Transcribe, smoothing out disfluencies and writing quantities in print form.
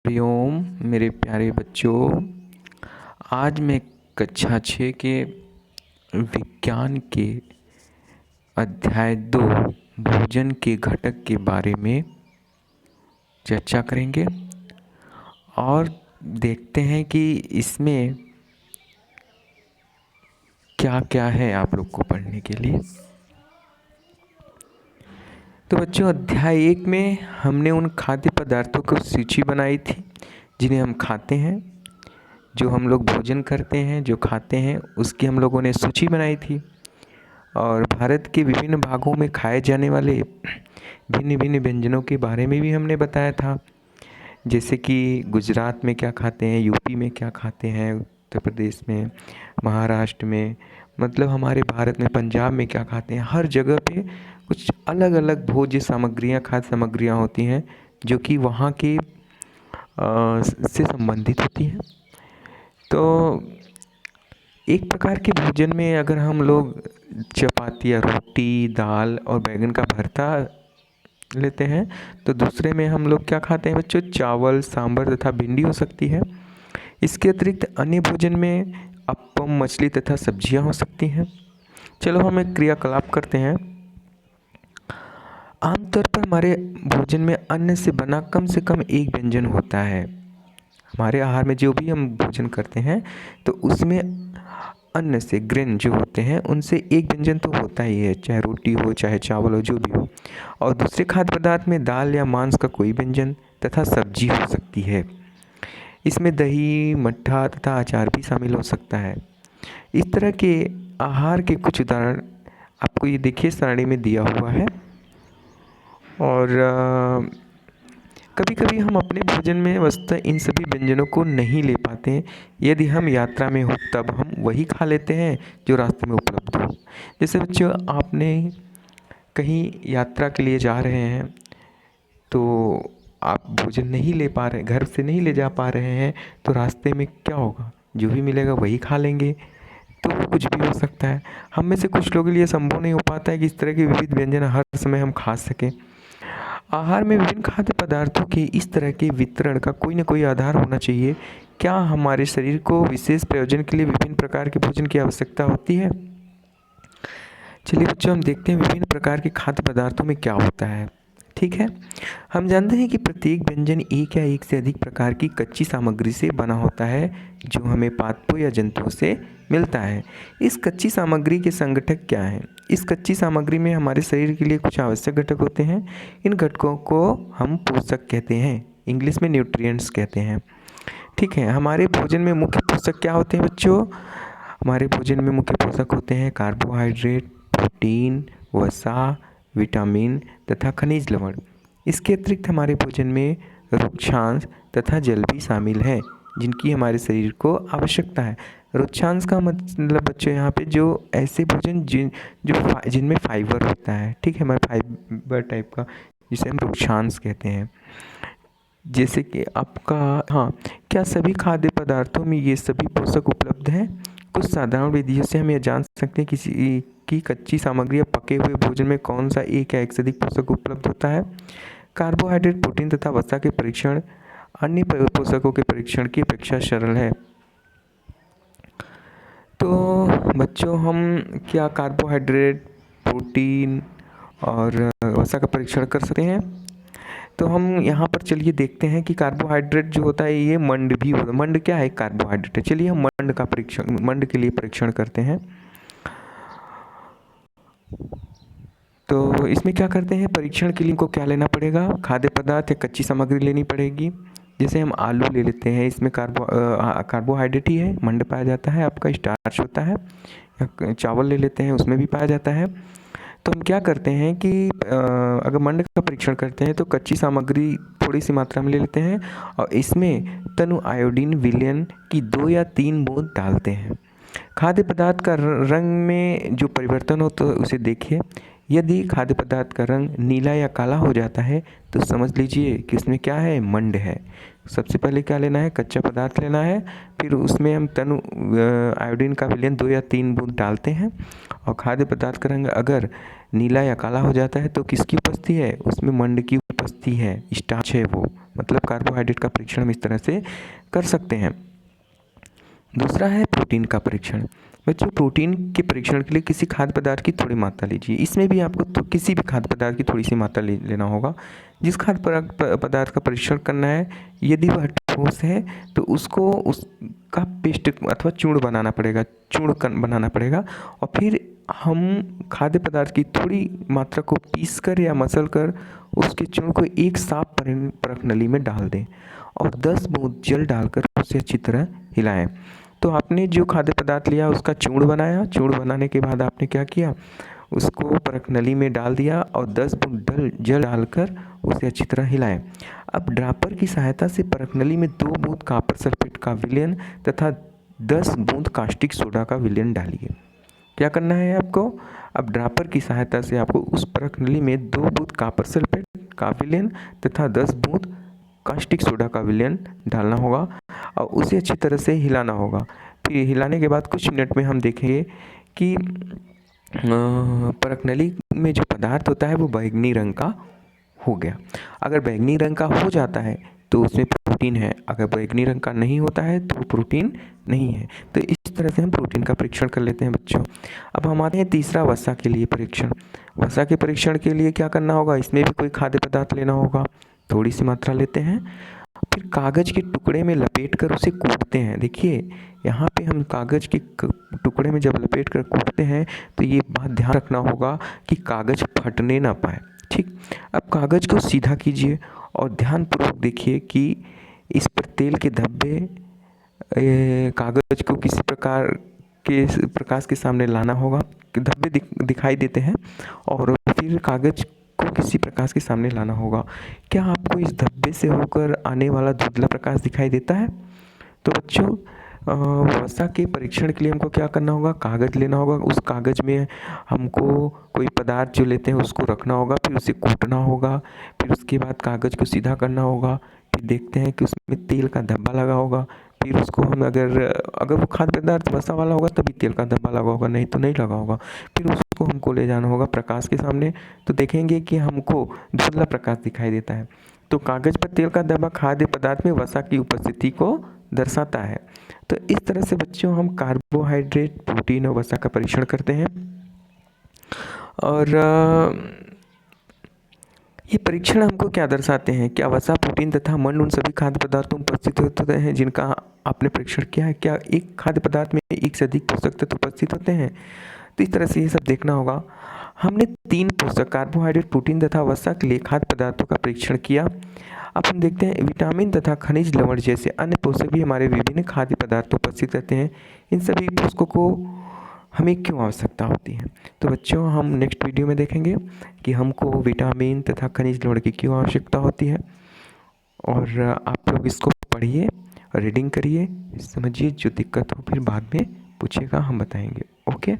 हरिओम मेरे प्यारे बच्चों। आज मैं कक्षा 6 के विज्ञान के अध्याय 2 भोजन के घटक के बारे में चर्चा करेंगे और देखते हैं कि इसमें क्या क्या है आप लोग को पढ़ने के लिए। तो बच्चों, अध्याय 1 में हमने उन खाद्य पदार्थों की सूची बनाई थी जिन्हें हम खाते हैं, जो हम लोग भोजन करते हैं, जो खाते हैं, उसकी हम लोगों ने सूची बनाई थी। और भारत के विभिन्न भागों में खाए जाने वाले भिन्न भिन्न व्यंजनों के बारे में भी हमने बताया था, जैसे कि गुजरात में क्या खाते हैं, यूपी में क्या खाते हैं, उत्तर प्रदेश में, महाराष्ट्र में, मतलब हमारे भारत में पंजाब में क्या खाते हैं। हर जगह पे कुछ अलग अलग भोज्य सामग्रियाँ, खाद्य सामग्रियाँ होती हैं जो कि वहाँ के से संबंधित होती हैं। तो एक प्रकार के भोजन में अगर हम लोग चपाती या रोटी, दाल और बैंगन का भरता लेते हैं, तो दूसरे में हम लोग क्या खाते हैं बच्चों? चावल, सांभर तथा भिंडी हो सकती है। इसके अतिरिक्त अन्य भोजन में अप्पम, मछली तथा सब्जियां हो सकती हैं। चलो हम एक क्रियाकलाप करते हैं। आमतौर पर हमारे भोजन में अन्न से बना कम से कम एक व्यंजन होता है। हमारे आहार में जो भी हम भोजन करते हैं तो उसमें अन्न से, ग्रेन जो होते हैं, उनसे एक व्यंजन तो होता ही है, चाहे रोटी हो, चाहे चावल हो, जो भी हो। और दूसरे खाद्य पदार्थ में दाल या मांस का कोई व्यंजन तथा सब्जी हो सकती है। इसमें दही, मट्ठा तथा अचार भी शामिल हो सकता है। इस तरह के आहार के कुछ उदाहरण आपको ये देखिए सारणी में दिया हुआ है। और कभी कभी हम अपने भोजन में वस्तुतः इन सभी व्यंजनों को नहीं ले पाते हैं। यदि हम यात्रा में हो तब हम वही खा लेते हैं जो रास्ते में उपलब्ध हो। जैसे बच्चों, आपने कहीं यात्रा के लिए जा रहे हैं तो आप भोजन नहीं ले पा रहे, घर से नहीं ले जा पा रहे हैं, तो रास्ते में क्या होगा? जो भी मिलेगा वही खा लेंगे। तो वो कुछ भी हो सकता है। हम में से कुछ लोगों के लिए संभव नहीं हो पाता है कि इस तरह के विविध व्यंजन हर समय हम खा सकें। आहार में विभिन्न खाद्य पदार्थों के इस तरह के वितरण का कोई ना कोई आधार होना चाहिए। क्या हमारे शरीर को विशेष प्रयोजन के लिए विभिन्न प्रकार के भोजन की आवश्यकता होती है? चलिए बच्चों, हम देखते हैं विभिन्न प्रकार के खाद्य पदार्थों में क्या होता है। ठीक है, हम जानते हैं कि प्रत्येक व्यंजन एक या एक से अधिक प्रकार की कच्ची सामग्री से बना होता है जो हमें पादपों या जंतुओं से मिलता है। इस कच्ची सामग्री के संगठक क्या हैं? इस कच्ची सामग्री में हमारे शरीर के लिए कुछ आवश्यक घटक होते हैं। इन घटकों को हम पोषक कहते हैं, इंग्लिश में न्यूट्रिएंट्स कहते हैं। ठीक है, हमारे भोजन में मुख्य पोषक क्या होते हैं बच्चों? हमारे भोजन में मुख्य पोषक होते हैं कार्बोहाइड्रेट, प्रोटीन, वसा, विटामिन तथा खनिज लवण। इसके अतिरिक्त हमारे भोजन में रुक्षांश तथा जल भी शामिल है जिनकी हमारे शरीर को आवश्यकता है। रुक्षांश का मतलब बच्चों यहाँ पे जो ऐसे भोजन जिनमें फाइबर होता है, ठीक है, हमारे फाइबर टाइप का, जिसे हम रुक्षांश कहते हैं। जैसे कि आपका, हाँ, क्या सभी खाद्य पदार्थों में ये सभी पोषक उपलब्ध हैं? कुछ साधारण विधियों से हम यह जान सकते हैं किसी की कच्ची सामग्री या पके हुए भोजन में कौन सा एक या एक से अधिक पोषक उपलब्ध होता है। कार्बोहाइड्रेट, प्रोटीन तथा वसा के परीक्षण अन्य पोषकों के परीक्षण की अपेक्षा सरल है। तो बच्चों, हम क्या कार्बोहाइड्रेट, प्रोटीन और वसा का परीक्षण कर सकते हैं? तो हम यहाँ पर चलिए देखते हैं कि कार्बोहाइड्रेट जो होता है ये मंड भी होता है। मंड क्या है? कार्बोहाइड्रेट है। चलिए हम मंड के लिए परीक्षण करते हैं। तो इसमें क्या करते हैं? परीक्षण के लिए इनको क्या लेना पड़ेगा? खाद्य पदार्थ या कच्ची सामग्री लेनी पड़ेगी। जैसे हम आलू ले लेते हैं, इसमें कार्बोहाइड्रेट ही है, मंड पाया जाता है, आपका स्टार्च होता है। या चावल ले लेते हैं, उसमें भी पाया जाता है। तो हम क्या करते हैं कि अगर मंड का परीक्षण करते हैं तो कच्ची सामग्री थोड़ी सी मात्रा में ले लेते हैं और इसमें तनु आयोडीन विलयन की 2 या 3 बूंद डालते हैं। खाद्य पदार्थ का रंग में जो परिवर्तन हो तो उसे देखिए। यदि खाद्य पदार्थ का रंग नीला या काला हो जाता है तो समझ लीजिए कि उसमें क्या है? मंड है। सबसे पहले क्या लेना है? कच्चा पदार्थ लेना है, फिर उसमें हम तनु आयोडीन का विलयन 2 या 3 बूंद डालते हैं और खाद्य पदार्थ का रंग अगर नीला या काला हो जाता है तो किसकी उपस्थिति है, उसमें मंड की उपस्थिति है, स्टार्च है वो, मतलब कार्बोहाइड्रेट का परीक्षण हम इस तरह से कर सकते हैं। दूसरा है प्रोटीन का परीक्षण। बच्चों प्रोटीन के परीक्षण के लिए किसी खाद्य पदार्थ की थोड़ी मात्रा लीजिए। इसमें भी आपको तो किसी भी खाद्य पदार्थ की थोड़ी सी मात्रा लेना होगा। जिस खाद्य पदार्थ का परीक्षण करना है, यदि वह ठोस है तो उसको उसका पेस्ट अथवा चूर्ण बनाना पड़ेगा, बनाना पड़ेगा और फिर हम खाद्य पदार्थ की थोड़ी मात्रा को पीस कर या मसल कर उसके चूर्ण को एक साफ परख नली में डाल दें और 10 बूंद जल डालकर उसे अच्छी तरह हिलाएं। तो आपने जो खाद्य पदार्थ लिया उसका चूर्ण बनाया, चूर्ण बनाने के बाद आपने क्या किया, उसको परख नली में डाल दिया और 10 बूंद जल डालकर उसे अच्छी तरह हिलाएं। अब ड्रापर की सहायता से परख नली में 2 बूंद कॉपर सल्फेट का विलयन तथा 10 बूंद कास्टिक सोडा का विलयन डालिए। क्या करना है आपको, अब ड्रापर की सहायता से आपको उस परख नली में 2 बूंद कॉपर सल्फेट का विलयन तथा 10 बूंद कास्टिक सोडा का विलयन डालना होगा और उसे अच्छी तरह से हिलाना होगा। फिर हिलाने के बाद कुछ मिनट में हम देखेंगे कि परख नली में जो पदार्थ होता है वो बैंगनी रंग का हो गया। अगर बैंगनी रंग का हो जाता है तो उसमें प्रोटीन है, अगर बैंगनी रंग का नहीं होता है तो प्रोटीन नहीं है। तो इस तरह से हम प्रोटीन का परीक्षण कर लेते हैं बच्चों। अब हम आते हैं तीसरा वसा के लिए परीक्षण। वसा के परीक्षण के लिए क्या करना होगा, इसमें भी कोई खाद्य पदार्थ लेना होगा, थोड़ी सी मात्रा लेते हैं, फिर कागज़ के टुकड़े में लपेट कर उसे कूटते हैं। देखिए यहाँ पे हम कागज़ के टुकड़े में जब लपेट कर कूटते हैं तो ये बात ध्यान रखना होगा कि कागज़ फटने ना पाए। ठीक, अब कागज़ को सीधा कीजिए और ध्यानपूर्वक देखिए कि इस पर तेल के धब्बे कागज़ को किसी प्रकार के प्रकाश के सामने लाना होगा। धब्बे दिखाई देते हैं और फिर कागज़ को किसी प्रकाश के सामने लाना होगा। क्या आपको इस धब्बे से होकर आने वाला धुंधला प्रकाश दिखाई देता है? तो बच्चों वसा के परीक्षण के लिए हमको क्या करना होगा, कागज़ लेना होगा, उस कागज़ में हमको कोई पदार्थ जो लेते हैं उसको रखना होगा, फिर उसे कूटना होगा, फिर उसके बाद कागज़ को सीधा करना होगा, फिर देखते हैं कि उसमें तेल का धब्बा लगा होगा, फिर उसको हम अगर वो खाद्य पदार्थ वसा वाला होगा तभी तेल का धब्बा लगा होगा, नहीं तो नहीं लगा होगा। फिर उसको हमको ले जाना होगा प्रकाश के सामने, तो देखेंगे कि हमको धुंधला प्रकाश दिखाई देता है। तो कागज़ पर तेल का धब्बा खाद्य पदार्थ में वसा की उपस्थिति को दर्शाता है। तो इस तरह से बच्चों हम कार्बोहाइड्रेट, प्रोटीन और वसा का परीक्षण करते हैं। और ये परीक्षण हमको क्या दर्शाते हैं, क्या वसा, प्रोटीन तथा मंड उन सभी खाद्य पदार्थों में उपस्थित होते हैं जिनका आपने परीक्षण किया है? क्या एक खाद्य पदार्थ में एक से अधिक पोषक तत्व उपस्थित होते हैं? तो इस तरह से ये सब देखना होगा। हमने 3 पोषक कार्बोहाइड्रेट, प्रोटीन तथा वसा के लिए खाद्य पदार्थों का परीक्षण किया। अब हम देखते हैं विटामिन तथा खनिज लवण जैसे अन्य पोषक भी हमारे विभिन्न खाद्य पदार्थों उपस्थित रहते हैं। इन सभी पोषकों को हमें क्यों आवश्यकता होती है? तो बच्चों हम नेक्स्ट वीडियो में देखेंगे कि हमको विटामिन तथा खनिज लवण की क्यों आवश्यकता होती है। और आप लोग इसको पढ़िए, रीडिंग करिए, समझिए, जो दिक्कत हो फिर बाद में पूछिएगा, हम बताएंगे। ओके।